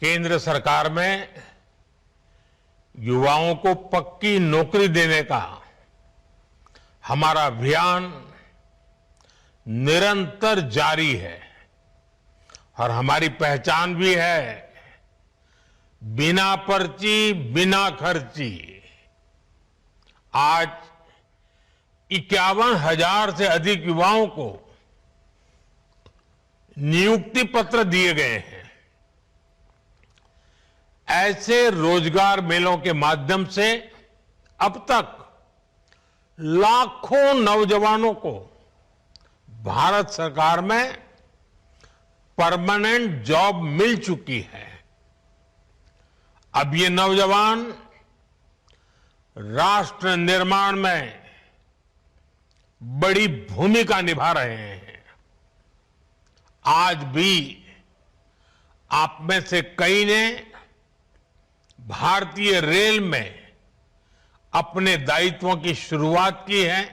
केंद्र सरकार में युवाओं को पक्की नौकरी देने का हमारा अभियान निरंतर जारी है और हमारी पहचान भी है बिना पर्ची बिना खर्ची। आज 51,000 से अधिक युवाओं को नियुक्ति पत्र दिए गए हैं। ऐसे रोजगार मेलों के माध्यम से अब तक लाखों नौजवानों को भारत सरकार में परमानेंट जॉब मिल चुकी है। अब ये नौजवान राष्ट्र निर्माण में बड़ी भूमिका निभा रहे हैं। आज भी आप में से कई ने भारतीय रेल में अपने दायित्वों की शुरुआत की है।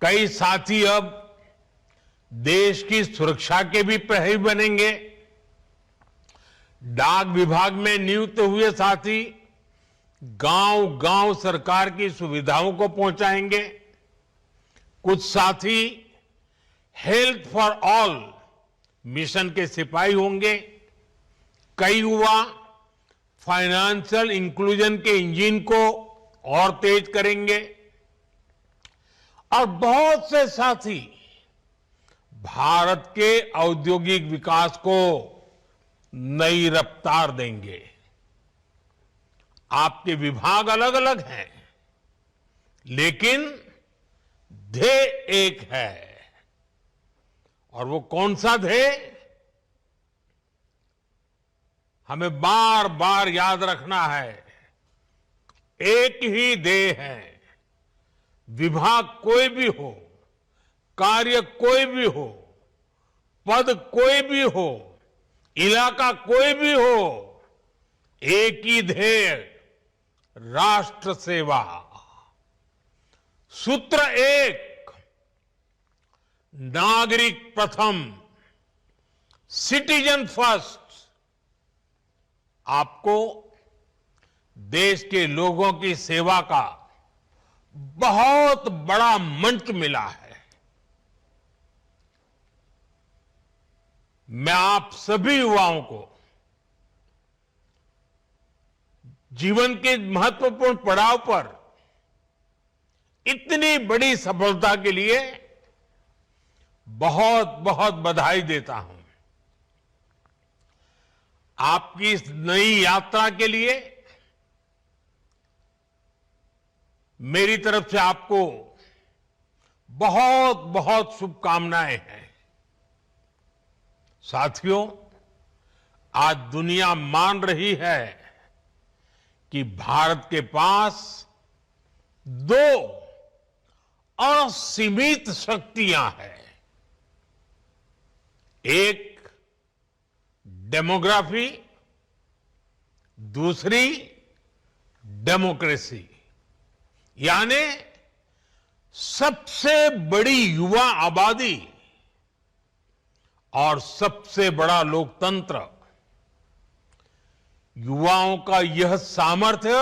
कई साथी अब देश की सुरक्षा के भी प्रहरी बनेंगे। डाक विभाग में नियुक्त हुए साथी गांव-गांव सरकार की सुविधाओं को पहुंचाएंगे। कुछ साथी हेल्थ फॉर ऑल मिशन के सिपाही होंगे। कई युवा फाइनेंशियल इंक्लूजन के इंजन को और तेज करेंगे और बहुत से साथी भारत के औद्योगिक विकास को नई रफ्तार देंगे। आपके विभाग अलग अलग हैं, लेकिन ध्येय एक है। और वो कौन सा ध्येय? हमें बार बार याद रखना है, एक ही ध्येय है। विभाग कोई भी हो, कार्य कोई भी हो, पद कोई भी हो, इलाका कोई भी हो, एक ही ध्येय, राष्ट्र सेवा। सूत्र एक, नागरिक प्रथम, सिटीजन फर्स्ट। आपको देश के लोगों की सेवा का बहुत बड़ा मंच मिला है। मैं आप सभी युवाओं को जीवन के महत्वपूर्ण पड़ाव पर इतनी बड़ी सफलता के लिए बहुत बहुत बधाई देता हूं। आपकी इस नई यात्रा के लिए मेरी तरफ से आपको बहुत बहुत शुभकामनाएं हैं। साथियों, आज दुनिया मान रही है कि भारत के पास दो असीमित शक्तियां हैं। एक डेमोग्राफी, दूसरी डेमोक्रेसी, यानी सबसे बड़ी युवा आबादी और सबसे बड़ा लोकतंत्र। युवाओं का यह सामर्थ्य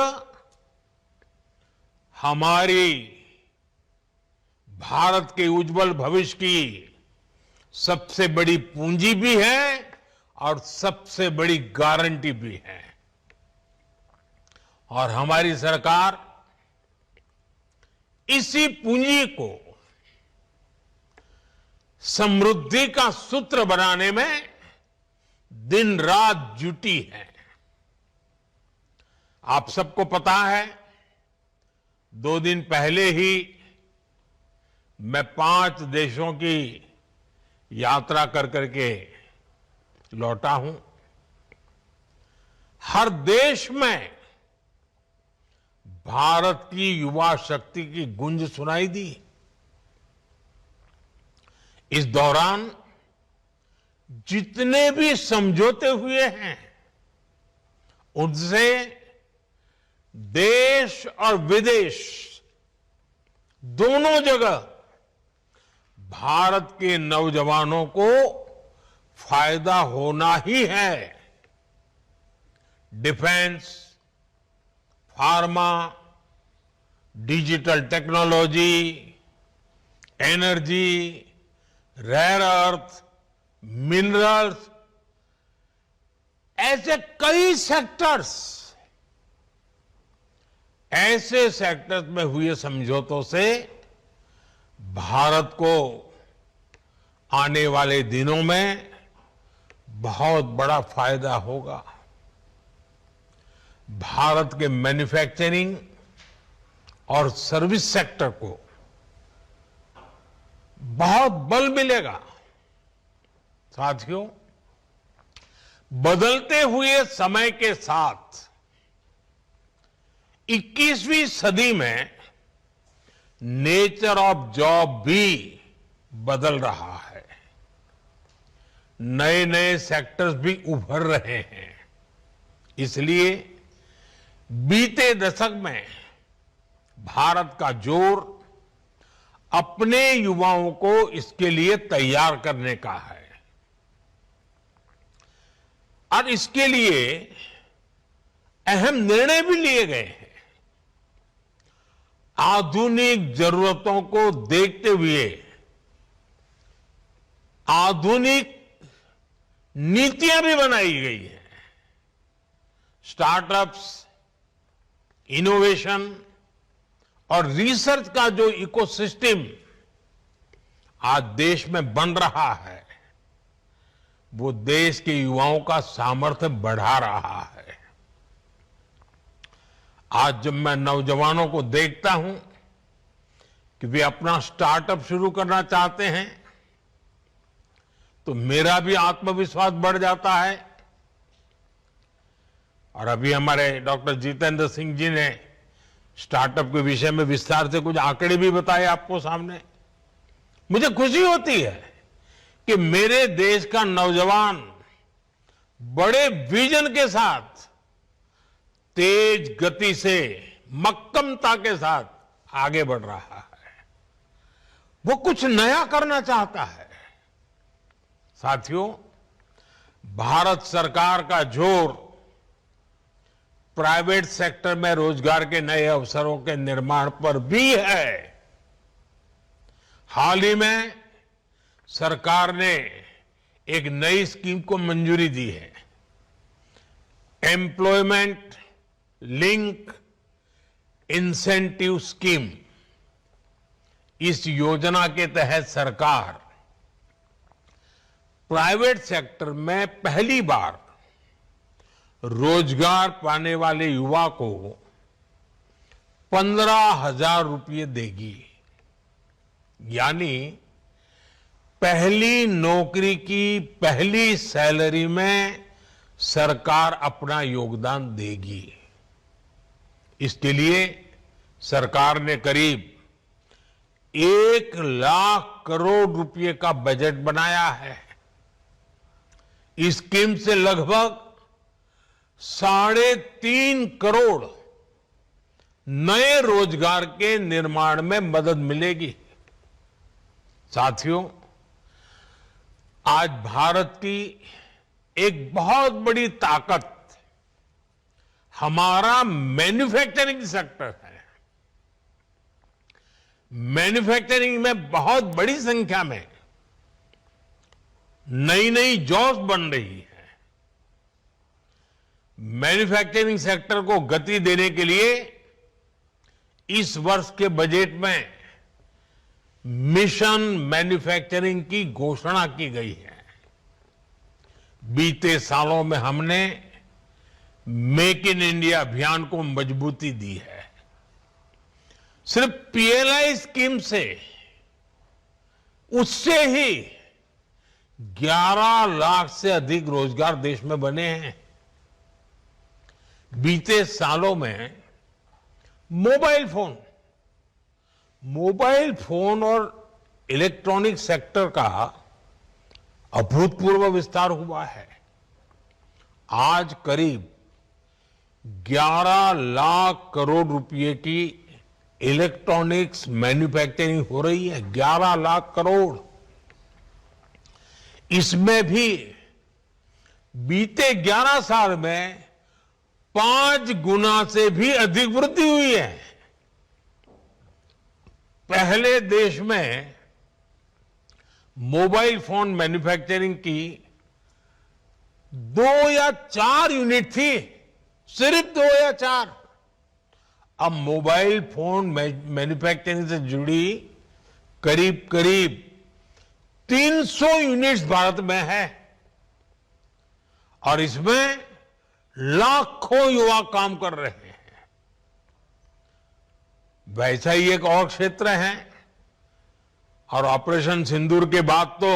हमारी भारत के उज्जवल भविष्य की सबसे बड़ी पूंजी भी है और सबसे बड़ी गारंटी भी है। और हमारी सरकार इसी पूंजी को समृद्धि का सूत्र बनाने में दिन रात जुटी है। आप सबको पता है, 2 दिन पहले ही मैं 5 देशों की यात्रा कर करके लौटा हूं। हर देश में भारत की युवा शक्ति की गूंज सुनाई दी। इस दौरान जितने भी समझौते हुए हैं, उनसे देश और विदेश दोनों जगह भारत के नौजवानों को फायदा होना ही है। Defence, pharma, digital technology, energy, rare earth, minerals, ऐसे कई सेक्टर्स, ऐसे सेक्टर्स में हुए समझौतों से भारत को आने वाले दिनों में बहुत बड़ा फायदा होगा। भारत के मैन्युफैक्चरिंग और सर्विस सेक्टर को बहुत बल मिलेगा। साथियों, बदलते हुए समय के साथ 21वीं सदी में नेचर ऑफ जॉब भी बदल रहा है। नए नए सेक्टर्स भी उभर रहे हैं। इसलिए बीते दशक में भारत का जोर अपने युवाओं को इसके लिए तैयार करने का है और इसके लिए अहम निर्णय भी लिए गए हैं। आधुनिक जरूरतों को देखते हुए आधुनिक नीतियां भी बनाई गई हैं। स्टार्टअप्स, इनोवेशन और रिसर्च का जो इकोसिस्टम आज देश में बन रहा है, वो देश के युवाओं का सामर्थ्य बढ़ा रहा है। आज जब मैं नौजवानों को देखता हूं कि वे अपना स्टार्टअप शुरू करना चाहते हैं, तो मेरा भी आत्मविश्वास बढ़ जाता है। और अभी हमारे डॉक्टर जितेंद्र सिंह जी ने स्टार्टअप के विषय में विस्तार से कुछ आंकड़े भी बताए आपको सामने। मुझे खुशी होती है कि मेरे देश का नौजवान बड़े विजन के साथ, तेज गति से, मक्कमता के साथ आगे बढ़ रहा है। वो कुछ नया करना चाहता है। साथियों, भारत सरकार का जोर प्राइवेट सेक्टर में रोजगार के नए अवसरों के निर्माण पर भी है। हाल ही में सरकार ने एक नई स्कीम को मंजूरी दी है, एम्प्लॉयमेंट लिंक इंसेंटिव स्कीम। इस योजना के तहत सरकार प्राइवेट सेक्टर में पहली बार रोजगार पाने वाले युवा को 15,000 रुपये देगी। यानी पहली नौकरी की पहली सैलरी में सरकार अपना योगदान देगी। इसके लिए सरकार ने करीब 1 लाख करोड़ रुपए का बजट बनाया है। इस स्कीम से लगभग 3.5 करोड़ नए रोजगार के निर्माण में मदद मिलेगी। साथियों, आज भारत की एक बहुत बड़ी ताकत हमारा मैन्युफैक्चरिंग सेक्टर है। मैन्युफैक्चरिंग में बहुत बड़ी संख्या में नई नई जॉब्स बन रही है। मैन्युफैक्चरिंग सेक्टर को गति देने के लिए इस वर्ष के बजट में मिशन मैन्युफैक्चरिंग की घोषणा की गई है। बीते सालों में हमने मेक इन इंडिया अभियान को मजबूती दी है। सिर्फ पीएलआई स्कीम से उससे ही 11 लाख से अधिक रोजगार देश में बने हैं। बीते सालों में मोबाइल फोन और इलेक्ट्रॉनिक सेक्टर का अभूतपूर्व विस्तार हुआ है। आज करीब 11 लाख करोड़ रुपए की इलेक्ट्रॉनिक्स मैन्युफैक्चरिंग हो रही है। 11 लाख करोड़। इसमें भी बीते 11 साल में 5 गुना से भी अधिक वृद्धि हुई है। पहले देश में मोबाइल फोन मैन्युफैक्चरिंग की 2 या 4 यूनिट थी, सिर्फ 2 या 4। अब मोबाइल फोन मैन्युफैक्चरिंग से जुड़ी करीब करीब 300 यूनिट्स भारत में है और इसमें लाखों युवा काम कर रहे हैं। वैसा ही एक और क्षेत्र है और ऑपरेशन सिंदूर के बाद तो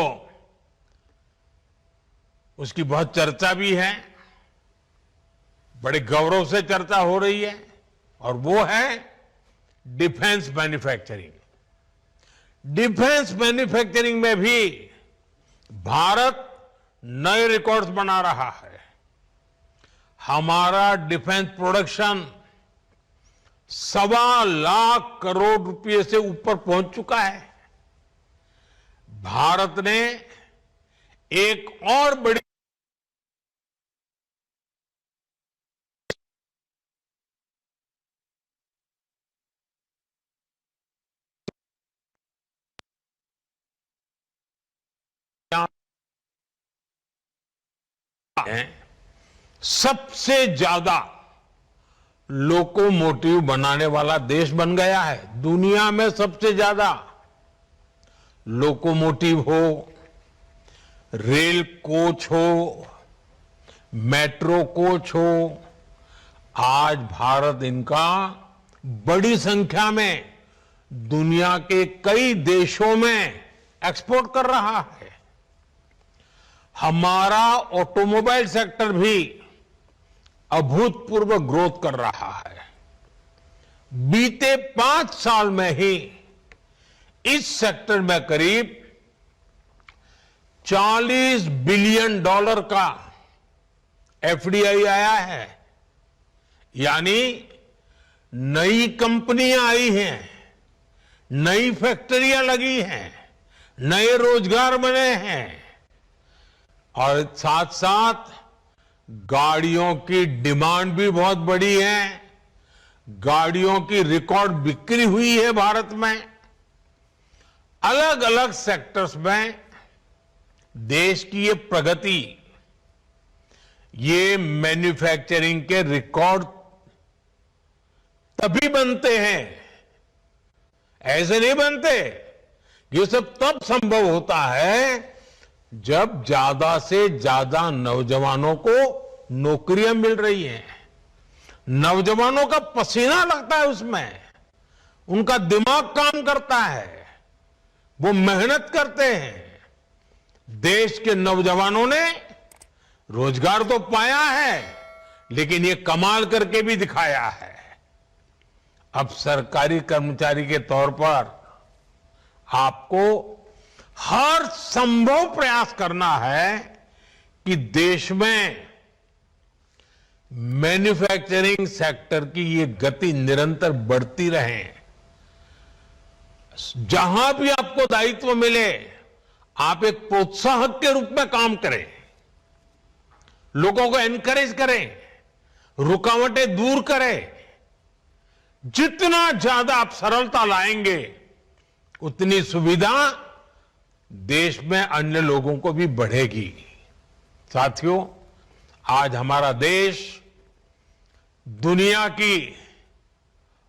उसकी बहुत चर्चा भी है, बड़े गौरव से चर्चा हो रही है, और वो है डिफेंस मैन्युफैक्चरिंग। डिफेंस मैन्युफैक्चरिंग में भी भारत नए रिकॉर्ड्स बना रहा है। हमारा डिफेंस प्रोडक्शन 1.25 लाख करोड़ रुपए से ऊपर पहुंच चुका है। भारत ने एक और बड़ी सबसे ज्यादा लोकोमोटिव बनाने वाला देश बन गया है। दुनिया में सबसे ज्यादा लोकोमोटिव हो, रेल कोच हो, मेट्रो कोच हो, आज भारत इनका बड़ी संख्या में दुनिया के कई देशों में एक्सपोर्ट कर रहा है। हमारा ऑटोमोबाइल सेक्टर भी अभूतपूर्व ग्रोथ कर रहा है। बीते 5 साल में ही इस सेक्टर में करीब $40 बिलियन का एफडीआई आया है, यानी नई कंपनियां आई हैं, नई फैक्ट्रियां लगी हैं, नए रोजगार बने हैं और साथ साथ गाड़ियों की डिमांड भी बहुत बढ़ी है। गाड़ियों की रिकॉर्ड बिक्री हुई है भारत में। अलग अलग सेक्टर्स में देश की ये प्रगति, ये मैन्युफैक्चरिंग के रिकॉर्ड तभी बनते हैं, ऐसे नहीं बनते। ये सब तब संभव होता है जब ज्यादा से ज्यादा नौजवानों को नौकरियां मिल रही हैं, नौजवानों का पसीना लगता है उसमें, उनका दिमाग काम करता है, वो मेहनत करते हैं। देश के नौजवानों ने रोजगार तो पाया है, लेकिन ये कमाल करके भी दिखाया है। अब सरकारी कर्मचारी के तौर पर आपको हर संभव प्रयास करना है कि देश में मैन्युफैक्चरिंग सेक्टर की ये गति निरंतर बढ़ती रहे। जहां भी आपको दायित्व मिले, आप एक प्रोत्साहक के रूप में काम करें, लोगों को एनकरेज करें, रुकावटें दूर करें। जितना ज्यादा आप सरलता लाएंगे, उतनी सुविधा देश में अन्य लोगों को भी बढ़ेगी। साथियों, आज हमारा देश दुनिया की,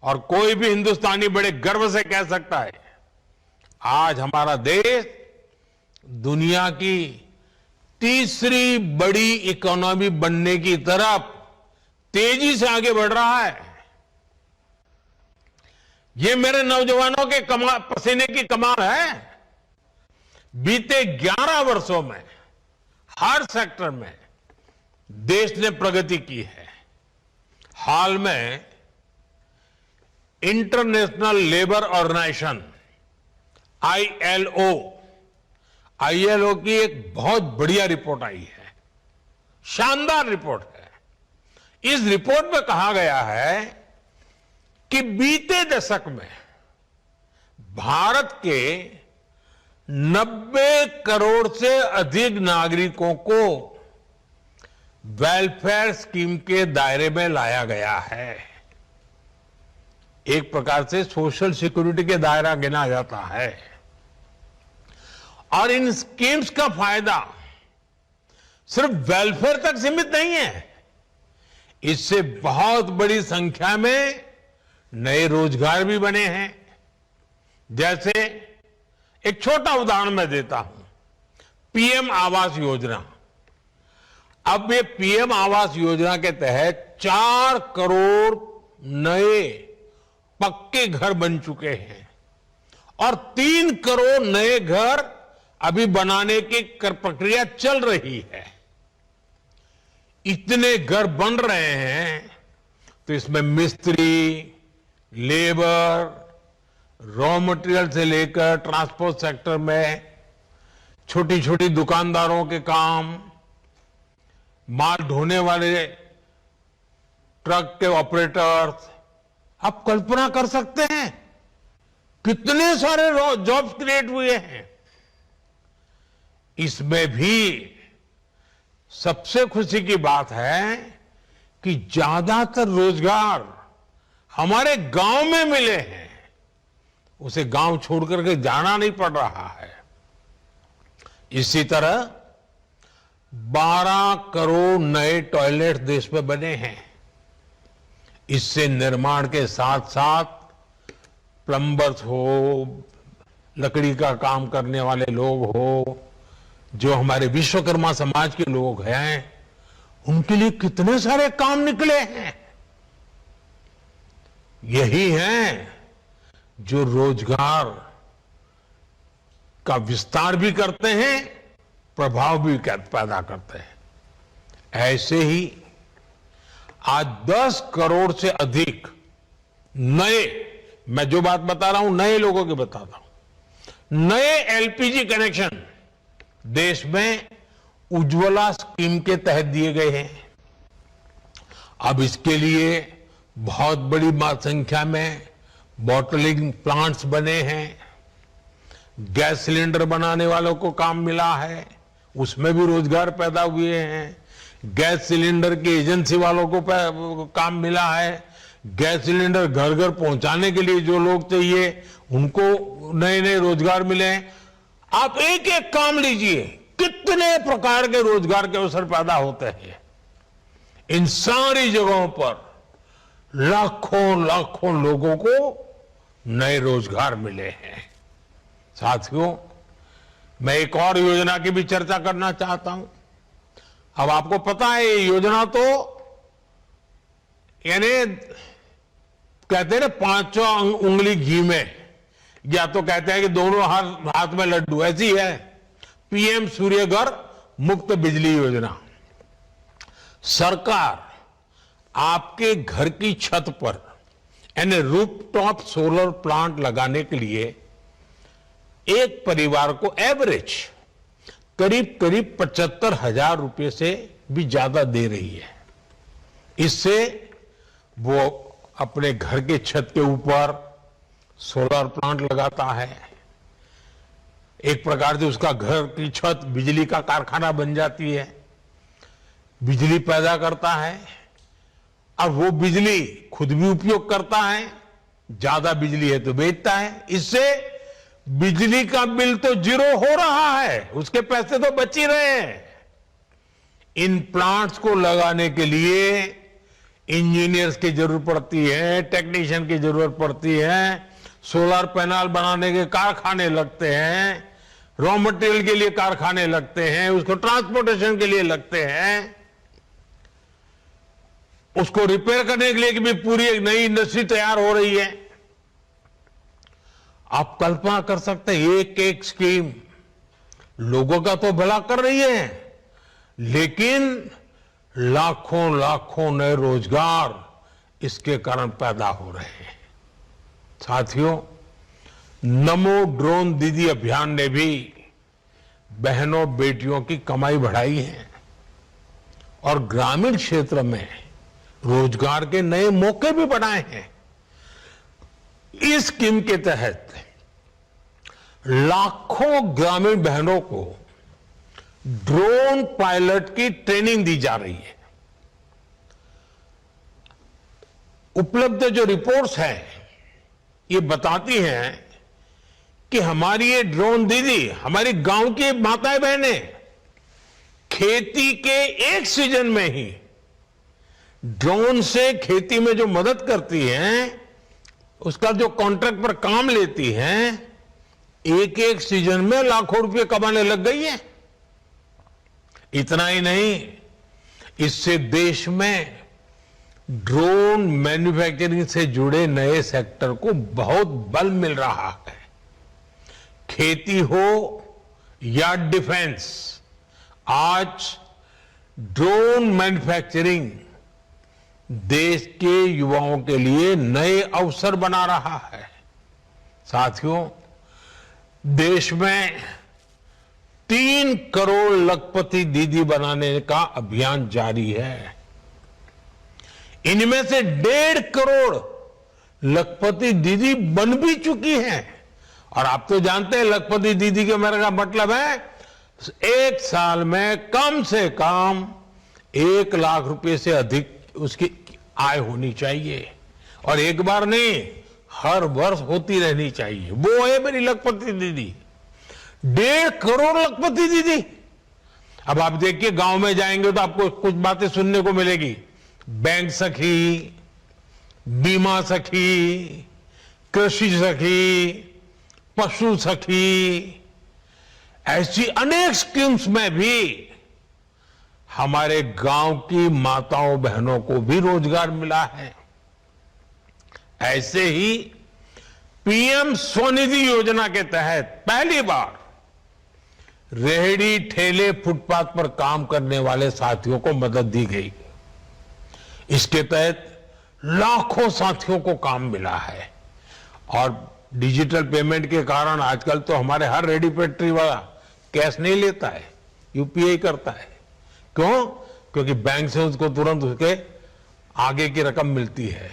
और कोई भी हिंदुस्तानी बड़े गर्व से कह सकता है, आज हमारा देश दुनिया की तीसरी बड़ी इकोनॉमी बनने की तरफ तेजी से आगे बढ़ रहा है। ये मेरे नौजवानों के पसीने की कमाल है। बीते 11 वर्षों में हर सेक्टर में देश ने प्रगति की है। हाल में इंटरनेशनल लेबर ऑर्गेनाइजेशन आईएलओ की एक बहुत बढ़िया रिपोर्ट आई है, शानदार रिपोर्ट है। इस रिपोर्ट में कहा गया है कि बीते दशक में भारत के 90 करोड़ से अधिक नागरिकों को वेलफेयर स्कीम के दायरे में लाया गया है। एक प्रकार से सोशल सिक्योरिटी के दायरा गिना जाता है। और इन स्कीम्स का फायदा सिर्फ वेलफेयर तक सीमित नहीं है। इससे बहुत बड़ी संख्या में नए रोजगार भी बने हैं। जैसे एक छोटा उदाहरण मैं देता हूं, पीएम आवास योजना। अब ये पीएम आवास योजना के तहत 4 करोड़ नए पक्के घर बन चुके हैं और 3 करोड़ नए घर अभी बनाने की प्रक्रिया चल रही है। इतने घर बन रहे हैं तो इसमें मिस्त्री, लेबर, रॉ मटेरियल से लेकर ट्रांसपोर्ट सेक्टर में छोटी छोटी दुकानदारों के काम, माल ढोने वाले ट्रक के ऑपरेटर्स, आप कल्पना कर सकते हैं कितने सारे जॉब्स क्रिएट हुए हैं। इसमें भी सबसे खुशी की बात है कि ज्यादातर रोजगार हमारे गांव में मिले हैं। उसे गांव छोड़ करके जाना नहीं पड़ रहा है। इसी तरह 12 करोड़ नए टॉयलेट देश में बने हैं। इससे निर्माण के साथ साथ प्लम्बर्स हो, लकड़ी का काम करने वाले लोग हो, जो हमारे विश्वकर्मा समाज के लोग हैं, उनके लिए कितने सारे काम निकले हैं। यही है जो रोजगार का विस्तार भी करते हैं, प्रभाव भी पैदा करते हैं। ऐसे ही आज 10 करोड़ से अधिक नए, मैं जो बात बता रहा हूं नए लोगों के बताता हूं, नए एलपीजी कनेक्शन देश में उज्ज्वला स्कीम के तहत दिए गए हैं। अब इसके लिए बहुत बड़ी संख्या में बॉटलिंग प्लांट्स बने हैं। गैस सिलेंडर बनाने वालों को काम मिला है, उसमें भी रोजगार पैदा हुए हैं। गैस सिलेंडर की एजेंसी वालों को काम मिला है। गैस सिलेंडर घर घर पहुंचाने के लिए जो लोग चाहिए उनको नए नए रोजगार मिले हैं। आप एक एक काम लीजिए, कितने प्रकार के रोजगार के अवसर पैदा होते हैं। इन सारी जगहों पर लाखों लाखों लोगों को नए रोजगार मिले हैं। साथियों, मैं एक और योजना की भी चर्चा करना चाहता हूं। अब आपको पता है ये योजना तो यानी कहते हैं ना 5 उंगली घी में, या तो कहते हैं कि दोनों हाथ में लड्डू, ऐसी है पीएम सूर्यघर मुफ्त बिजली योजना। सरकार आपके घर की छत पर यानी रूफटॉप सोलर प्लांट लगाने के लिए एक परिवार को एवरेज करीब करीब 75,000 रुपए से भी ज्यादा दे रही है। इससे वो अपने घर के छत के ऊपर सोलर प्लांट लगाता है। एक प्रकार से उसका घर की छत बिजली का कारखाना बन जाती है, बिजली पैदा करता है और वो बिजली खुद भी उपयोग करता है। ज्यादा बिजली है तो बेचता है। इससे बिजली का बिल तो जीरो हो रहा है, उसके पैसे तो बच ही रहे हैं। इन प्लांट्स को लगाने के लिए इंजीनियर्स की जरूरत पड़ती है, टेक्नीशियन की जरूरत पड़ती है, सोलर पैनल बनाने के कारखाने लगते हैं, रॉ मटेरियल के लिए कारखाने लगते हैं, उसको ट्रांसपोर्टेशन के लिए लगते हैं, उसको रिपेयर करने के लिए भी पूरी एक नई इंडस्ट्री तैयार हो रही है। आप कल्पना कर सकते हैं एक एक स्कीम लोगों का तो भला कर रही है, लेकिन लाखों लाखों नए रोजगार इसके कारण पैदा हो रहे हैं। साथियों, नमो ड्रोन दीदी अभियान ने भी बहनों बेटियों की कमाई बढ़ाई है और ग्रामीण क्षेत्र में रोजगार के नए मौके भी बनाए हैं। इस स्कीम के तहत लाखों ग्रामीण बहनों को ड्रोन पायलट की ट्रेनिंग दी जा रही है। उपलब्ध जो रिपोर्ट्स हैं ये बताती हैं कि हमारी ये ड्रोन दीदी, हमारी गांव की माताएं बहनें खेती के एक सीजन में ही ड्रोन से खेती में जो मदद करती हैं, उसका जो कॉन्ट्रैक्ट पर काम लेती हैं, एक एक सीजन में लाखों रुपए कमाने लग गई है। इतना ही नहीं, इससे देश में ड्रोन मैन्युफैक्चरिंग से जुड़े नए सेक्टर को बहुत बल मिल रहा है। खेती हो या डिफेंस, आज ड्रोन मैन्युफैक्चरिंग देश के युवाओं के लिए नए अवसर बना रहा है। साथियों, देश में 3 करोड़ लखपति दीदी बनाने का अभियान जारी है। इनमें से 1.5 करोड़ लखपति दीदी बन भी चुकी हैं। और आप तो जानते हैं लखपति दीदी के मेरे का मतलब है एक साल में कम से कम 1 लाख रुपए से अधिक उसकी आय होनी चाहिए। और एक बार नहीं, हर वर्ष होती रहनी चाहिए। वो है मेरी लखपति दीदी, 1.5 करोड़ लखपति दीदी। अब आप देखिए, गांव में जाएंगे तो आपको कुछ बातें सुनने को मिलेगी। बैंक सखी, बीमा सखी, कृषि सखी, पशु सखी, ऐसी अनेक स्कीम्स में भी हमारे गांव की माताओं बहनों को भी रोजगार मिला है। ऐसे ही पीएम स्वनिधि योजना के तहत पहली बार रेहड़ी ठेले फुटपाथ पर काम करने वाले साथियों को मदद दी गई। इसके तहत लाखों साथियों को काम मिला है। और डिजिटल पेमेंट के कारण आजकल तो हमारे हर रेहड़ी पटरी वाला कैश नहीं लेता है, यूपीआई करता है। क्यों? क्योंकि बैंक से उसको तुरंत उसके आगे की रकम मिलती है,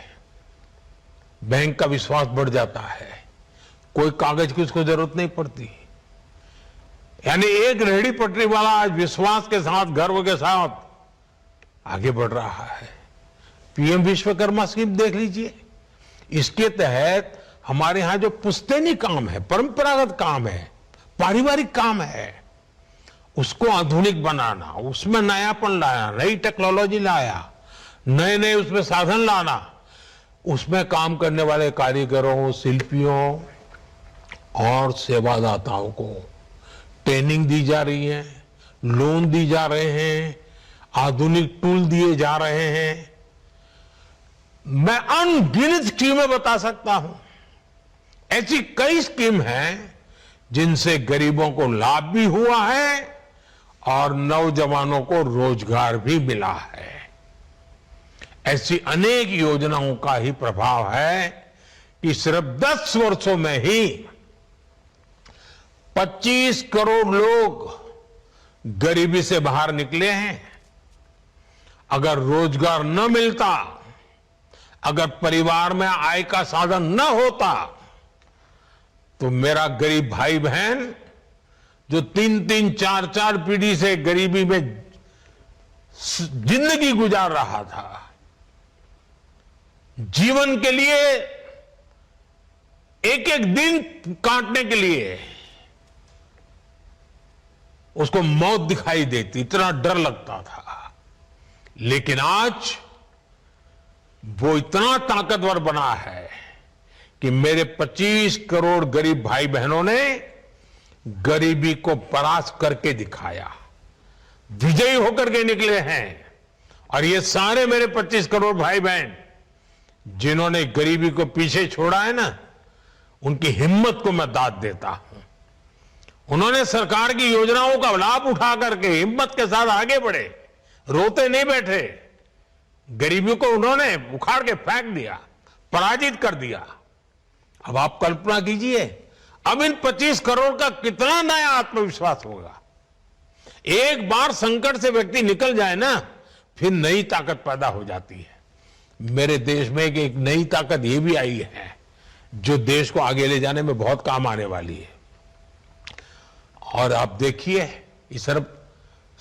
बैंक का विश्वास बढ़ जाता है, कोई कागज की उसको जरूरत नहीं पड़ती। यानी एक रेहड़ी पटरी वाला आज विश्वास के साथ, गर्व के साथ आगे बढ़ रहा है। पीएम विश्वकर्मा स्कीम देख लीजिए, इसके तहत हमारे यहां जो पुश्तैनी काम है, परंपरागत काम है, पारिवारिक काम है, उसको आधुनिक बनाना, उसमें नयापन लाया, नई टेक्नोलॉजी लाया, नए नए उसमें साधन लाना, उसमें काम करने वाले कारीगरों, शिल्पियों और सेवादाताओं को ट्रेनिंग दी जा रही है, लोन दी जा रहे हैं, आधुनिक टूल दिए जा रहे हैं। मैं अनगिनत स्कीमें बता सकता हूं। ऐसी कई स्कीम हैं जिनसे गरीबों को लाभ भी हुआ है और नौजवानों को रोजगार भी मिला है। ऐसी अनेक योजनाओं का ही प्रभाव है कि सिर्फ 10 वर्षों में ही 25 करोड़ लोग गरीबी से बाहर निकले हैं। अगर रोजगार न मिलता, अगर परिवार में आय का साधन न होता, तो मेरा गरीब भाई बहन जो 3-3, 4-4 पीढ़ी से गरीबी में जिंदगी गुजार रहा था, जीवन के लिए एक एक दिन काटने के लिए उसको मौत दिखाई देती, इतना डर लगता था। लेकिन आज वो इतना ताकतवर बना है कि मेरे 25 करोड़ गरीब भाई बहनों ने गरीबी को परास्त करके दिखाया, विजयी होकर के निकले हैं। और ये सारे मेरे 25 करोड़ भाई बहन जिन्होंने गरीबी को पीछे छोड़ा है ना, उनकी हिम्मत को मैं दाद देता हूं। उन्होंने सरकार की योजनाओं का लाभ उठा करके हिम्मत के साथ आगे बढ़े, रोते नहीं बैठे। गरीबी को उन्होंने उखाड़ के फेंक दिया, पराजित कर दिया। अब आप कल्पना कीजिए, अब इन 25 करोड़ का कितना नया आत्मविश्वास होगा। एक बार संकट से व्यक्ति निकल जाए ना, फिर नई ताकत पैदा हो जाती है। मेरे देश में एक नई ताकत ये भी आई है जो देश को आगे ले जाने में बहुत काम आने वाली है। और आप देखिए, ये सिर्फ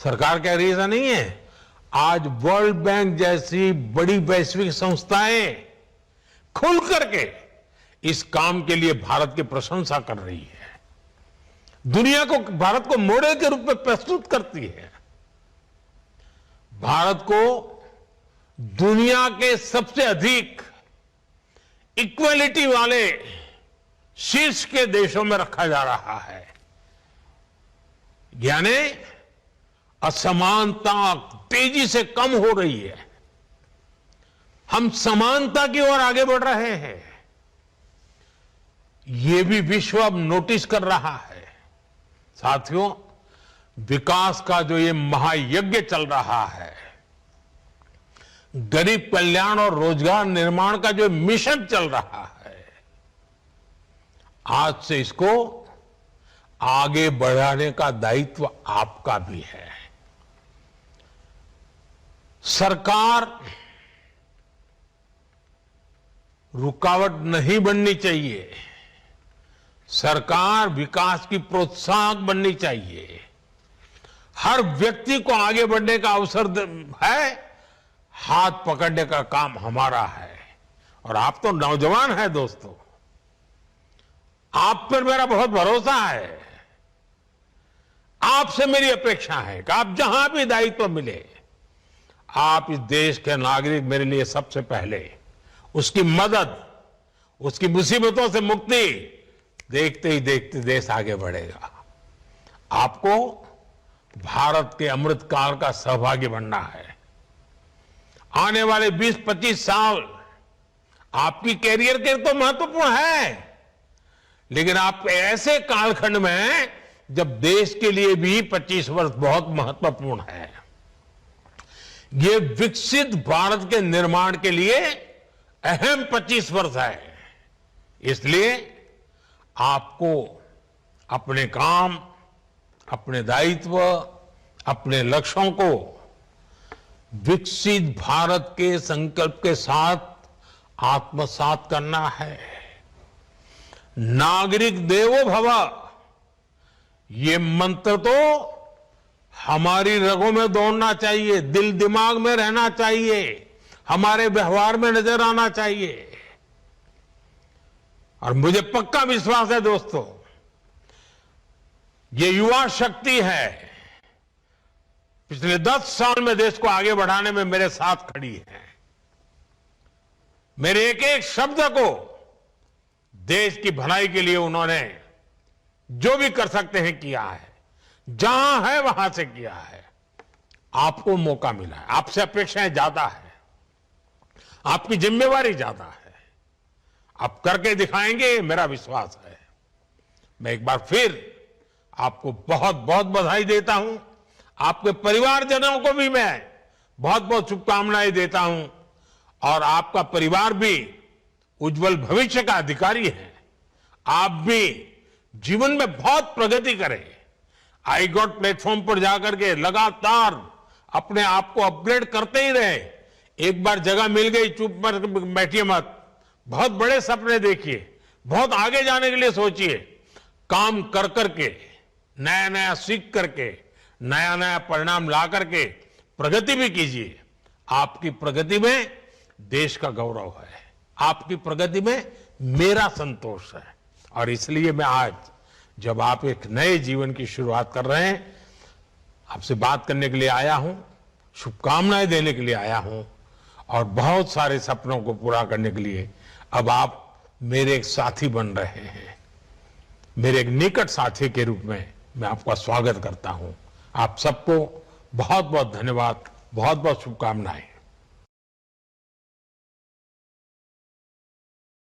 सरकार कह रही है ऐसा नहीं है। आज वर्ल्ड बैंक जैसी बड़ी वैश्विक संस्थाएं खुल करके इस काम के लिए भारत की प्रशंसा कर रही है, दुनिया को, भारत को मॉडल के रूप में प्रस्तुत करती है। भारत को दुनिया के सबसे अधिक इक्वलिटी वाले शीर्ष के देशों में रखा जा रहा है, यानी असमानता तेजी से कम हो रही है। हम समानता की ओर आगे बढ़ रहे हैं, ये भी विश्व अब नोटिस कर रहा है। साथियों, विकास का जो ये महायज्ञ चल रहा है, गरीब कल्याण और रोजगार निर्माण का जो मिशन चल रहा है, आज से इसको आगे बढ़ाने का दायित्व आपका भी है। सरकार रुकावट नहीं बननी चाहिए, सरकार विकास की प्रोत्साहक बननी चाहिए। हर व्यक्ति को आगे बढ़ने का अवसर है, हाथ पकड़ने का काम हमारा है। और आप तो नौजवान हैं दोस्तों, आप पर मेरा बहुत भरोसा है। आपसे मेरी अपेक्षा है कि आप जहां भी दायित्व मिले, आप इस देश के नागरिक, मेरे लिए सबसे पहले उसकी मदद, उसकी मुसीबतों से मुक्ति, देखते ही देखते देश आगे बढ़ेगा। आपको भारत के अमृत काल का सहभागी बनना है। आने वाले 20-25 साल आपकी कैरियर के तो महत्वपूर्ण है, लेकिन आप ऐसे कालखंड में हैं जब देश के लिए भी 25 वर्ष बहुत महत्वपूर्ण है। ये विकसित भारत के निर्माण के लिए अहम 25 वर्ष है। इसलिए आपको अपने काम, अपने दायित्व, अपने लक्ष्यों को विकसित भारत के संकल्प के साथ आत्मसात करना है। नागरिक देवो भव, ये मंत्र तो हमारी रगों में दौड़ना चाहिए, दिल दिमाग में रहना चाहिए, हमारे व्यवहार में नजर आना चाहिए। और मुझे पक्का विश्वास है दोस्तों, ये युवा शक्ति है, पिछले 10 साल में देश को आगे बढ़ाने में मेरे साथ खड़ी है। मेरे एक एक शब्द को देश की भलाई के लिए उन्होंने जो भी कर सकते हैं किया है, जहां है वहां से किया है। आपको मौका मिला है, आपसे अपेक्षाएं ज्यादा है, आपकी जिम्मेवारी ज्यादा है, आप करके दिखाएंगे, मेरा विश्वास है। मैं एक बार फिर आपको बहुत बहुत बधाई देता हूं। आपके परिवारजनों को भी मैं बहुत बहुत शुभकामनाएं देता हूं, और आपका परिवार भी उज्जवल भविष्य का अधिकारी है। आप भी जीवन में बहुत प्रगति करें। आई गॉट प्लेटफॉर्म पर जाकर के लगातार अपने आप को अपग्रेड करते ही रहे। एक बार जगह मिल गई, चुप बैठिए मत, बहुत बड़े सपने देखिए, बहुत आगे जाने के लिए सोचिए। काम कर करके, नया नया सीख करके, नया नया परिणाम ला करके प्रगति भी कीजिए। आपकी प्रगति में देश का गौरव है, आपकी प्रगति में मेरा संतोष है। और इसलिए मैं आज, जब आप एक नए जीवन की शुरुआत कर रहे हैं, आपसे बात करने के लिए आया हूं, शुभकामनाएं देने के लिए आया हूं, और बहुत सारे सपनों को पूरा करने के लिए अब आप मेरे एक साथी बन रहे हैं। मेरे एक निकट साथी के रूप में मैं आपका स्वागत करता हूं। आप सबको बहुत बहुत धन्यवाद, बहुत बहुत शुभकामनाएं।